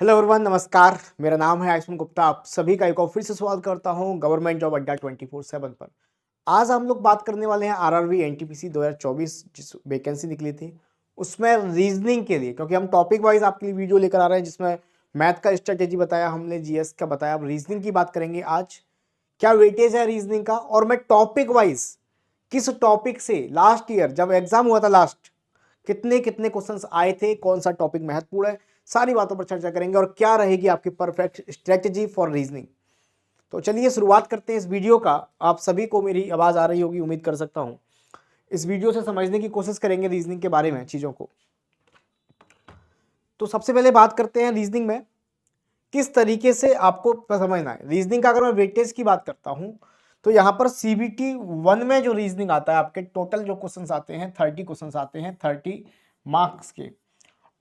Hello everyone, नमस्कार। मेरा नाम है आयुष्मान गुप्ता। आप सभी का एक और फिर से स्वागत करता हूं गवर्नमेंट जॉब अड्डा 24/7 पर। आज हम लोग बात करने वाले हैं आरआरबी एनटीपीसी 2024 जिस वैकेंसी निकली थी उसमें रीजनिंग के लिए, क्योंकि हम टॉपिक वाइज आपके लिए वीडियो लेकर आ रहे हैं जिसमें मैथ का स्ट्रेटेजी बताया हमने, जीएस का बताया। अब रीजनिंग की बात करेंगे आज, क्या वेटेज है रीजनिंग का, और मैं टॉपिक वाइज किस टॉपिक से लास्ट ईयर जब एग्जाम हुआ था लास्ट कितने कितने क्वेश्चंस आए थे, कौन सा टॉपिक महत्वपूर्ण है, सारी बातों पर चर्चा करेंगे और क्या रहेगी आपकी परफेक्ट स्ट्रेटजी फॉर रीजनिंग। तो चलिए शुरुआत करते हैं इस वीडियो का। आप सभी को मेरी आवाज आ रही होगी, उम्मीद कर सकता हूं। इस वीडियो से समझने की कोशिश करेंगे रीजनिंग के बारे में चीजों को। तो सबसे पहले बात करते हैं रीजनिंग में किस तरीके से आपको समझना है। रीजनिंग का अगर मैं वेटेज की बात करता हूं तो यहां पर सीबीटी 1 में जो रीजनिंग आता है, आपके टोटल जो क्वेश्चंस आते हैं 30 क्वेश्चंस आते हैं 30 मार्क्स के।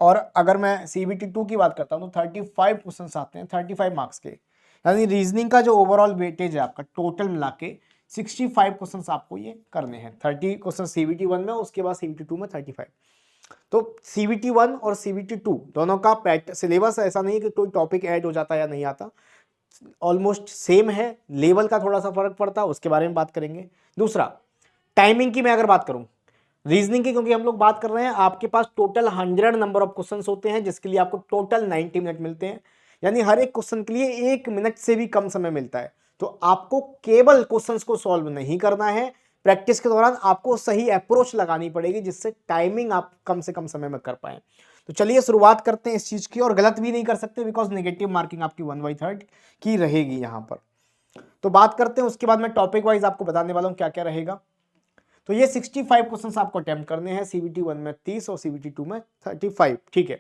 और अगर मैं सीबीटी 2 की बात करता हूं तो 35 क्वेश्चंस आते हैं 35 मार्क्स के। यानी रीजनिंग का जो ओवरऑल वेटेज है आपका टोटल मिला के 65 क्वेश्चंस आपको ये करने हैं। 30 क्वेश्चन सीबीटी 1 में, उसके बाद सीबीटी 2 में 35। तो सीबीटी 1 और सीबीटी 2 दोनों का सिलेबस ऐसा नहीं है कि कोई टॉपिक ऐड हो जाता है या नहीं आता, ऑलमोस्ट सेम है। लेवल का थोड़ा सा फर्क पड़ता है, उसके बारे में बात करेंगे। दूसरा, टाइमिंग की मैं अगर बात करूं रीजनिंग की, क्योंकि हम लोग बात कर रहे हैं आपके पास टोटल 100 नंबर ऑफ क्वेश्चंस होते हैं जिसके लिए आपको टोटल 90 मिनट मिलते हैं। यानी हर एक क्वेश्चन के लिए 1 मिनट से भी कम समय मिलता है। तो आपको केवल क्वेश्चंस को सॉल्व नहीं करना है, प्रैक्टिस के दौरान आपको सही अप्रोच लगानी पड़ेगी जिससे टाइमिंग आप कम से कम समय में कर पाए। तो चलिए शुरुआत करते हैं इस चीज की, और गलत भी नहीं कर सकते बिकॉज नेगेटिव मार्किंग आपकी 1/3 की रहेगी यहां पर। तो बात करते हैं, उसके बाद मैं टॉपिक वाइज आपको बताने वाला हूं क्या क्या रहेगा। तो ये 65 क्वेश्चंस आपको अटेम्प्ट करने हैं, सीबीटी 1 में 30 और सीबीटी 2 में 35। ठीक है।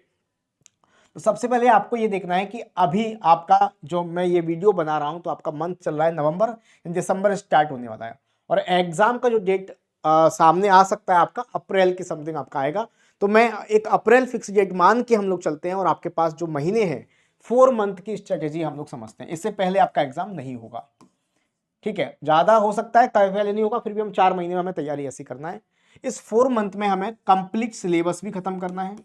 तो सबसे पहले आपको ये देखना है कि अभी आपका जो मैं ये वीडियो बना रहा हूं तो आपका मंथ चल रहा है नवंबर, दिसंबर स्टार्ट होने वाला है और एग्जाम का जो डेट सामने आ सकता है आपका अप्रैल के समथिंग आपका आएगा। तो मैं एक अप्रैल फिक्स डेट मान के हम लोग चलते हैं और आपके पास जो महीने हैं 4 मंथ की स्ट्रेटेजी हम लोग समझते हैं। इससे पहले आपका एग्जाम नहीं होगा। ठीक है, ज्यादा हो सकता है, पहले नहीं होगा, फिर भी हम 4 महीने में हमें तैयारी ऐसी करना है। इस 4 मंथ में हमें कंप्लीट सिलेबस भी खत्म करना है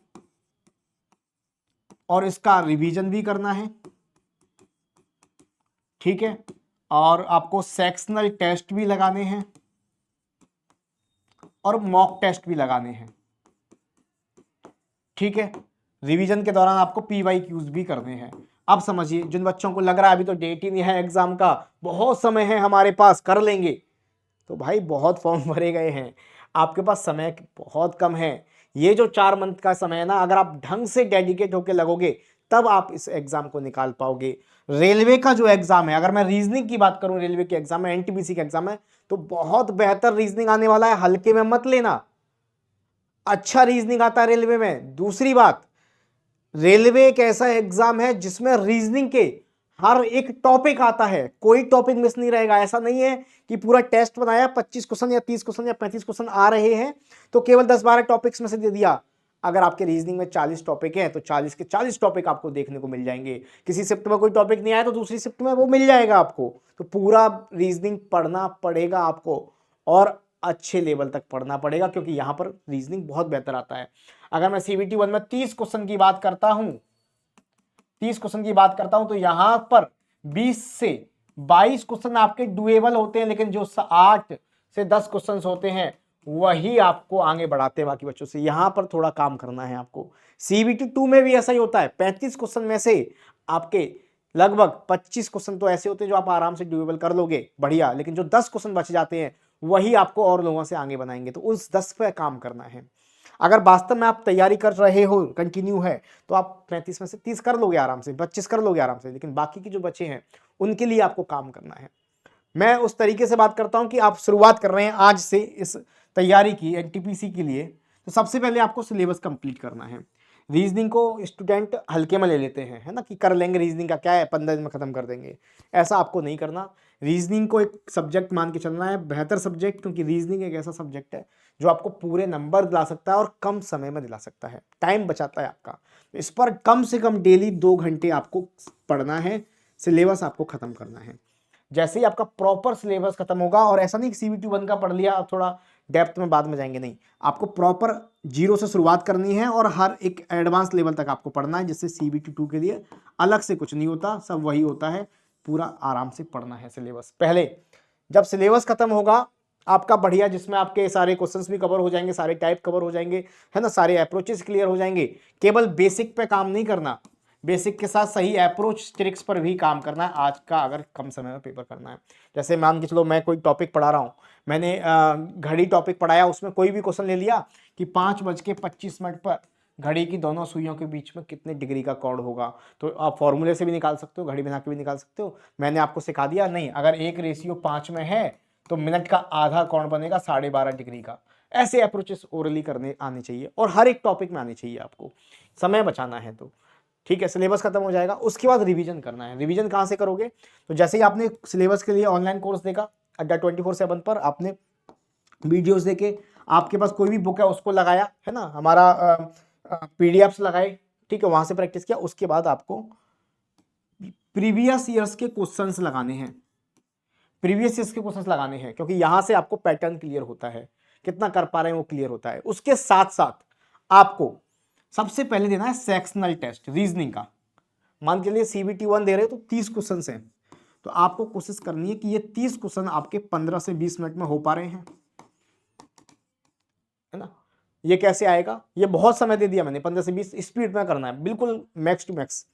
और इसका रिवीजन भी करना है। ठीक है, और आपको सेक्शनल टेस्ट भी लगाने हैं और मॉक टेस्ट भी लगाने हैं। ठीक है, रिवीजन के दौरान आपको पीवाईक्यूज भी करने हैं। अब समझिए, जिन बच्चों को लग रहा है अभी तो डेट ही नहीं है एग्जाम का, बहुत समय है हमारे पास, कर लेंगे, तो भाई बहुत फॉर्म भरे गए हैं, आपके पास समय बहुत कम है। ये जो 4 मंथ का समय है ना, अगर आप ढंग से डेडिकेट होकर लगोगे तब आप इस एग्जाम को निकाल पाओगे। रेलवे का जो एग्जाम है, अगर मैं रीजनिंग की बात करूं, रेलवे के एग्जाम है, एनटीपीसी का एग्जाम है, तो बहुत बेहतर रीजनिंग आने वाला है, हल्के में मत लेना। अच्छा रीजनिंग आता है रेलवे में। दूसरी बात, रेलवे एक ऐसा एग्जाम है जिसमें रीजनिंग के हर एक टॉपिक आता है, कोई टॉपिक मिस नहीं रहेगा। ऐसा नहीं है कि पूरा टेस्ट बनाया 25 क्वेश्चन या 30 क्वेश्चन या 35 क्वेश्चन आ रहे हैं तो केवल 10-12 टॉपिक्स में से दे दिया। अगर आपके रीजनिंग में 40 टॉपिक है तो 40 के 40 टॉपिक आपको देखने को मिल जाएंगे। किसी शिफ्ट में कोई टॉपिक नहीं आया तो दूसरी शिफ्ट में वो मिल जाएगा आपको। तो पूरा रीजनिंग पढ़ना पड़ेगा आपको और अच्छे लेवल तक पढ़ना पड़ेगा, क्योंकि यहां पर रीजनिंग बहुत बेहतर आता है। अगर मैं सीबीटी 1 में 30 क्वेश्चन की बात करता हूं, 30 क्वेश्चन की बात करता हूं तो यहां पर 20 से 22 क्वेश्चन आपके डुएबल होते हैं, लेकिन जो 8 से 10 क्वेश्चन होते हैं वही आपको आगे बढ़ाते हैं बाकी बच्चों से। यहां पर थोड़ा काम करना है आपको। सीबीटी 2 में भी ऐसा ही होता है, 35 क्वेश्चन में से आपके लगभग 25 क्वेश्चन तो ऐसे होते हैं जो आप आराम से डुएबल कर लोगे, बढ़िया, लेकिन जो 10 क्वेश्चन बच जाते हैं वही आपको और लोगों से आगे बनाएंगे। तो उस 10 पे काम करना है। अगर वास्तव में आप तैयारी कर रहे हो, कंटिन्यू है, तो आप 35 में से 30 कर लोगे आराम से, 25 कर लोगे आराम से, लेकिन बाकी की जो बचे हैं उनके लिए आपको काम करना है। मैं उस तरीके से बात करता हूं कि आप शुरुआत कर रहे हैं आज से इस तैयारी की एनटीपीसी के लिए, तो सबसे पहले आपको सिलेबस कंप्लीट करना है। रीजनिंग को स्टूडेंट हल्के में ले लेते हैं, है ना, कि कर लेंगे, रीजनिंग का क्या है, 15 दिन में खत्म कर देंगे। ऐसा आपको नहीं करना। रीजनिंग को एक सब्जेक्ट मान के चलना है, बेहतर सब्जेक्ट, क्योंकि रीजनिंग एक ऐसा सब्जेक्ट है जो आपको पूरे नंबर दिला सकता है और कम समय में दिला सकता है, टाइम बचाता है आपका। इस पर कम से कम डेली 2 घंटे आपको पढ़ना है, सिलेबस आपको खत्म करना है। जैसे ही आपका प्रॉपर सिलेबस खत्म होगा, और ऐसा नहीं कि CBT 1 का पढ़ लिया अब थोड़ा डेप्थ में बाद में जाएंगे, नहीं, आपको प्रॉपर जीरो से शुरुआत करनी है और हर एक एडवांस लेवल तक आपको पढ़ना है, जिससे CBT 2 के लिए अलग से कुछ नहीं होता, सब वही होता है, पूरा आराम से पढ़ना है सिलेबस। पहले जब सिलेबस खत्म होगा आपका बढ़िया, जिसमें आपके सारे क्वेश्चंस भी कवर हो जाएंगे, सारे टाइप कवर हो जाएंगे, है ना, सारे अप्रोचेस क्लियर हो जाएंगे। केवल बेसिक पे काम नहीं करना, बेसिक के साथ सही अप्रोच ट्रिक्स पर भी काम करना है आज का, अगर कम समय में पेपर करना है। जैसे मान के चलो मैं कोई टॉपिक पढ़ा रहा हूँ, मैंने घड़ी टॉपिक पढ़ाया, उसमें कोई भी क्वेश्चन ले लिया कि 5:25 पर घड़ी की दोनों सुइयों के बीच में कितने डिग्री का कोण होगा, तो आप फॉर्मूले से भी निकाल सकते हो, घड़ी बना के भी निकाल सकते हो। मैंने आपको सिखा दिया, नहीं अगर 1:5 में है तो मिनट का आधा कोण बनेगा 12.5 डिग्री का। ऐसे अप्रोचेस ओरली करने आने चाहिए, और हर एक टॉपिक में आने चाहिए, आपको समय बचाना है तो। ठीक है, सिलेबस खत्म हो जाएगा, उसके बाद रिवीजन करना है। रिवीजन कहाँ से करोगे, तो जैसे ही आपने सिलेबस के लिए ऑनलाइन कोर्स देखा अड्डा 24/7 पर, आपने वीडियोस देखे, आपके पास कोई भी बुक है उसको लगाया, है ना, हमारा पीडीएफ्स लगाए, ठीक है, वहां से प्रैक्टिस किया। उसके बाद आपको प्रीवियस ईयर्स के क्वेश्चंस लगाने हैं, प्रीवियस ईयर्स के क्वेश्चंस लगाने हैं, क्योंकि यहां से आपको पैटर्न क्लियर होता है, कितना कर पा रहे हैं वो क्लियर होता है। उसके साथ साथ आपको सबसे पहले देना है सेक्शनल टेस्ट रीजनिंग का। मान के लिए CBT 1 दे रहे हो तो 30 क्वेश्चन हैं, तो आपको कोशिश करनी है कि ये 30 क्वेश्चन आपके 15 से 20 मिनट में हो पा रहे हैं, है ना। ये कैसे आएगा, ये बहुत समय दे दिया मैंने, 15 से 20 स्पीड में करना है, बिल्कुल मैक्स टू मैक्स,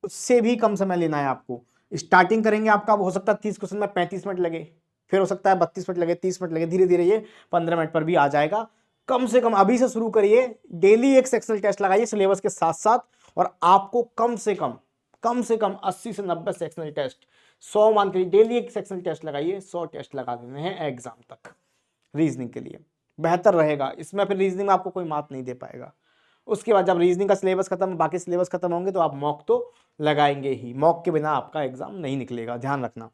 उससे भी कम समय लेना है आपको। स्टार्टिंग करेंगे आपका हो सकता है 30 क्वेश्चन में 35 मिनट लगे, फिर हो सकता है 32 मिनट लगे, 30 मिनट लगे, धीरे धीरे ये 15 मिनट पर भी आ जाएगा। कम से कम अभी से शुरू करिए, डेली एक सेक्शनल टेस्ट लगाइए सिलेबस के साथ साथ, और आपको कम से कम 80 से 90 सेक्शनल टेस्ट, 100 मान के डेली एक सेक्शनल टेस्ट लगाइए, 100 टेस्ट लगा देने हैं एग्जाम तक रीजनिंग के लिए, बेहतर रहेगा। इसमें फिर रीजनिंग में आपको कोई मार्क नहीं दे पाएगा। उसके बाद जब रीजनिंग का सिलेबस खत्म, बाकी सिलेबस खत्म होंगे, तो आप मॉक तो लगाएंगे ही, मॉक के बिना आपका एग्जाम नहीं निकलेगा, ध्यान रखना,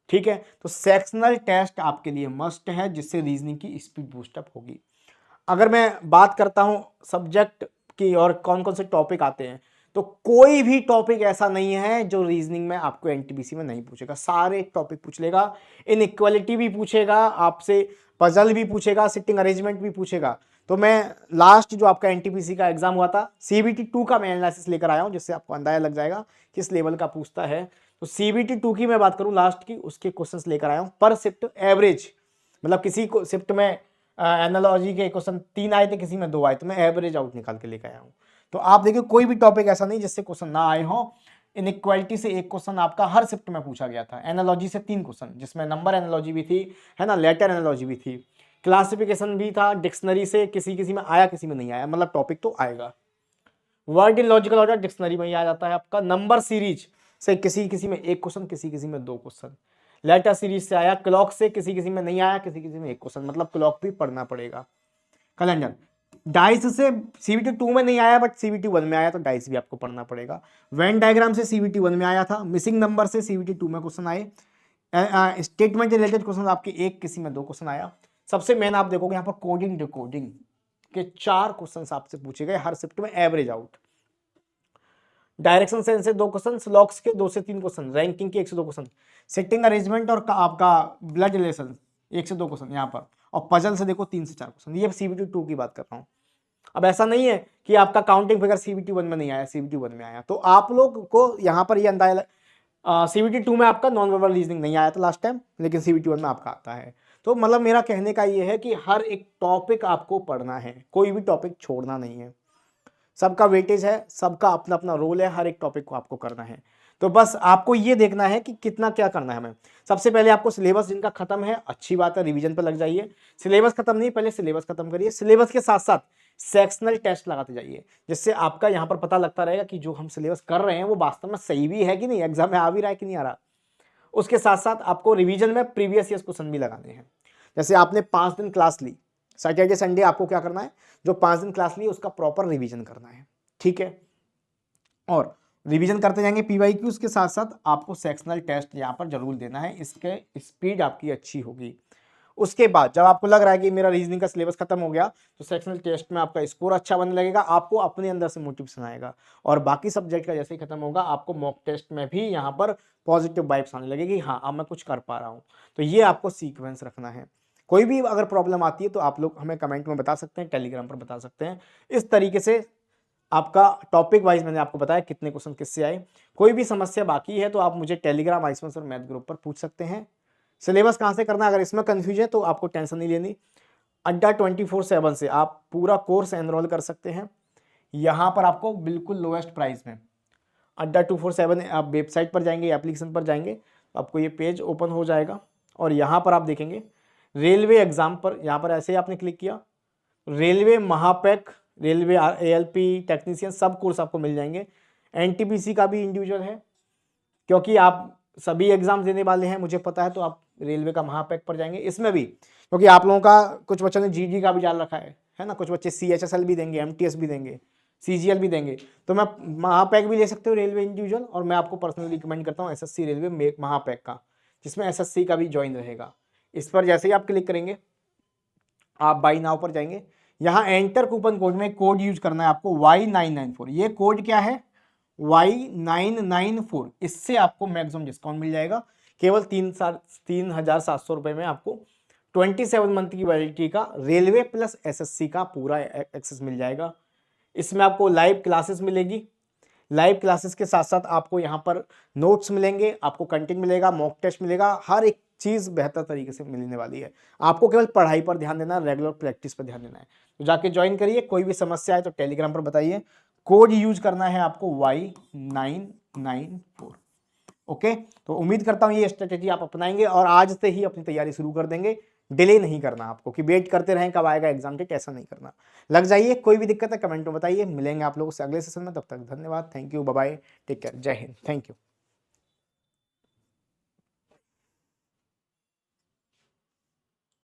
ठीक है। तो सेक्शनल टेस्ट आपके लिए मस्ट है, जिससे रीजनिंग की स्पीड बूस्टअप होगी। अगर मैं बात करता हूं सब्जेक्ट की और कौन कौन से टॉपिक आते हैं, तो कोई भी टॉपिक ऐसा नहीं है जो रीजनिंग में आपको एनटीपीसी में नहीं पूछेगा, सारे टॉपिक पूछ लेगा। इनइक्वालिटी भी पूछेगा आपसे, पजल भी पूछेगा, सिटिंग अरेंजमेंट भी पूछेगा। तो मैं लास्ट जो आपका एनटीपीसी का एग्जाम हुआ था, CBT 2 का मैं एनालिसिस लेकर आया हूं, जिससे आपको अंदाजा लग जाएगा किस लेवल का पूछता है। तो CBT 2 की मैं बात करूं लास्ट की, उसके क्वेश्चंस लेकर आया हूं पर शिफ्ट एवरेज, मतलब किसी को शिफ्ट में एनालॉजी के क्वेश्चन 3 आए थे, किसी में 2 आए, तो मैं एवरेज आउट निकाल के लेकर आया हूं। तो आप देखिए कोई भी टॉपिक ऐसा नहीं जिससे क्वेश्चन ना आए हो। इनइक्वालिटी से एक क्वेश्चन आपका हर शिफ्ट में पूछा गया था, एनालॉजी से 3 क्वेश्चन, जिसमें नंबर एनालॉजी भी थी, है ना, लेटर एनालॉजी भी थी, क्लासिफिकेशन भी था, डिक्शनरी से किसी किसी में आया, किसी में नहीं आया, मतलब टॉपिक तो आएगा। Word in logical order dictionary में ही आ जाता है आपका। नंबर सीरीज से किसी किसी में एक क्वेश्चन, किसी किसी में 2 क्वेश्चन। लेटर सीरीज से आया, क्लॉक से किसी किसी में नहीं आया, किसी किसी में एक क्वेश्चन, मतलब क्लॉक भी पढ़ना पड़ेगा। कैलेंडर डाइस से CBT 2 में नहीं आया, बट CBT 1 में आया, तो डाइस भी आपको पढ़ना पड़ेगा। वेन डायग्राम से CBT 1 में आया था, मिसिंग नंबर से CBT 2 में क्वेश्चन आए, स्टेटमेंट रिलेटेड क्वेश्चन आपके एक, किसी में 2 क्वेश्चन आया। सबसे मेन आप देखोगे यहाँ पर कोडिंग डिकोडिंग के 4 क्वेश्चन आपसे पूछे गए हर शिफ्ट में, एवरेज आउट। डायरेक्शन सेंस से 2 क्वेश्चन, लॉक्स के 2 से 3 क्वेश्चन, रैंकिंग के 1 से 2 क्वेश्चन, सिटिंग अरेंजमेंट और आपका ब्लड रिलेशन 1 से 2 क्वेश्चन यहाँ पर, और पजल से देखो 3 से 4 क्वेश्चन। ये CBT 2 की बात कर रहा हूँ। अब ऐसा नहीं है कि आपका काउंटिंग फिगर CBT 1 में नहीं आया, CBT 1 में आया, तो आप लोग को यहाँ पर ये अंदाजा, CBT 2 में आपका नॉन वर्बल रीजनिंग नहीं आया था लास्ट टाइम, लेकिन CBT 1 में आपका आता है। तो मतलब मेरा कहने का ये है कि हर एक टॉपिक आपको पढ़ना है, कोई भी टॉपिक छोड़ना नहीं है, सबका वेटेज है, सबका अपना अपना रोल है, हर एक टॉपिक को आपको करना है। तो बस आपको ये देखना है कि कितना क्या करना है हमें। सबसे पहले आपको सिलेबस जिनका खत्म है, अच्छी बात है, रिवीजन पर लग जाइए। सिलेबस खत्म नहीं, पहले सिलेबस खत्म करिए, सिलेबस के साथ साथ सेक्शनल टेस्ट लगाते जाइए, जिससे आपका यहाँ पर पता लगता रहेगा कि जो हम सिलेबस कर रहे हैं वो वास्तव में सही भी है कि नहीं, एग्जाम में आ भी रहा है कि नहीं आ रहा। उसके साथ साथ आपको रिवीजन में प्रीवियस ईयर क्वेश्चन भी लगाने हैं। जैसे आपने 5 दिन क्लास ली, सैटरडे संडे आपको क्या करना है, जो 5 दिन क्लास ली उसका प्रॉपर रिवीजन करना है, ठीक है। और रिवीजन करते जाएंगे PYQs के साथ साथ आपको सेक्शनल टेस्ट यहाँ पर जरूर देना है, इसके स्पीड आपकी अच्छी होगी। उसके बाद जब आपको लग रहा है कि मेरा रीजनिंग का सिलेबस खत्म हो गया, तो सेक्शनल टेस्ट में आपका स्कोर अच्छा बनने लगेगा, आपको अपने अंदर से मोटिवेशन आएगा, और बाकी सब्जेक्ट का जैसे ही खत्म होगा आपको मॉक टेस्ट में भी यहाँ पर पॉजिटिव वाइब्स आने लगेगी, हाँ अब मैं कुछ कर पा रहा हूँ। तो ये आपको सीक्वेंस रखना है। कोई भी अगर प्रॉब्लम आती है तो आप लोग हमें कमेंट में बता सकते हैं, टेलीग्राम पर बता सकते हैं। इस तरीके से आपका टॉपिक वाइज मैंने आपको बताया कितने क्वेश्चन किससे आए। कोई भी समस्या बाकी है तो आप मुझे टेलीग्राम आइसमन सर मैथ ग्रुप पर पूछ सकते हैं। सिलेबस कहाँ से करना है, अगर इसमें कंफ्यूज है तो आपको टेंशन नहीं लेनी, अड्डा 24/7 से आप पूरा कोर्स एनरोल कर सकते हैं। यहाँ पर आपको बिल्कुल लोएस्ट प्राइस में अड्डा 247, आप वेबसाइट पर जाएंगे, एप्लीकेशन पर जाएंगे, आपको ये पेज ओपन हो जाएगा और यहाँ पर आप देखेंगे रेलवे एग्जाम पर, यहाँ पर ऐसे ही आपने क्लिक किया, रेलवे महापैक, रेलवे ALP टेक्नीशियन सब कोर्स आपको मिल जाएंगे। NTPC का भी इंडिविजुअल है, क्योंकि आप सभी एग्जाम देने वाले हैं मुझे पता है, तो आप रेलवे का महापैक पर जाएंगे। इसमें भी क्योंकि आप लोगों का कुछ बच्चों ने GD का भी डाल रखा है ना, कुछ बच्चे CHSL भी देंगे, MTS भी देंगे, CGL भी देंगे, तो मैं महापैक भी ले सकते हो रेलवे इंडिविजुअल, और मैं आपको पर्सनली रिकमेंड करता हूँ SSC रेलवे महापैक का, जिसमें SSC का भी ज्वाइन रहेगा। इस पर जैसे ही आप क्लिक करेंगे आप बाई नाउ पर जाएंगे, यहाँ एंटर कूपन कोड में कोड यूज करना है आपको Y994। ये कोड क्या है, Y994, इससे आपको मैक्सिमम डिस्काउंट मिल जाएगा। केवल 3,700 रुपए में आपको 27 मंथ की वैलिडिटी का रेलवे प्लस SSC का पूरा एक्सेस मिल जाएगा। इसमें आपको लाइव क्लासेस मिलेगी, लाइव क्लासेस के साथ साथ आपको यहाँ पर नोट्स मिलेंगे, आपको कंटेंट मिलेगा, मॉक टेस्ट मिलेगा, हर एक चीज़ बेहतर तरीके से मिलने वाली है। आपको केवल पढ़ाई पर ध्यान देना है, रेगुलर प्रैक्टिस पर ध्यान देना है। तो जाके ज्वाइन करिए, कोई भी समस्या है तो टेलीग्राम पर बताइए। कोड यूज करना है आपको Y994। ओके, तो उम्मीद करता हूँ ये स्ट्रेटेजी आप अपनाएंगे और आज से ही अपनी तैयारी शुरू कर देंगे। डिले नहीं करना आपको कि वेट करते रहें कब आएगा एग्जाम डेट, ऐसा नहीं करना, लग जाइए। कोई भी दिक्कत है कमेंट में बताइए, मिलेंगे आप लोगों से अगले सेशन में, तब तक धन्यवाद, thank you, bye bye, take care, Jai Hind, thank you.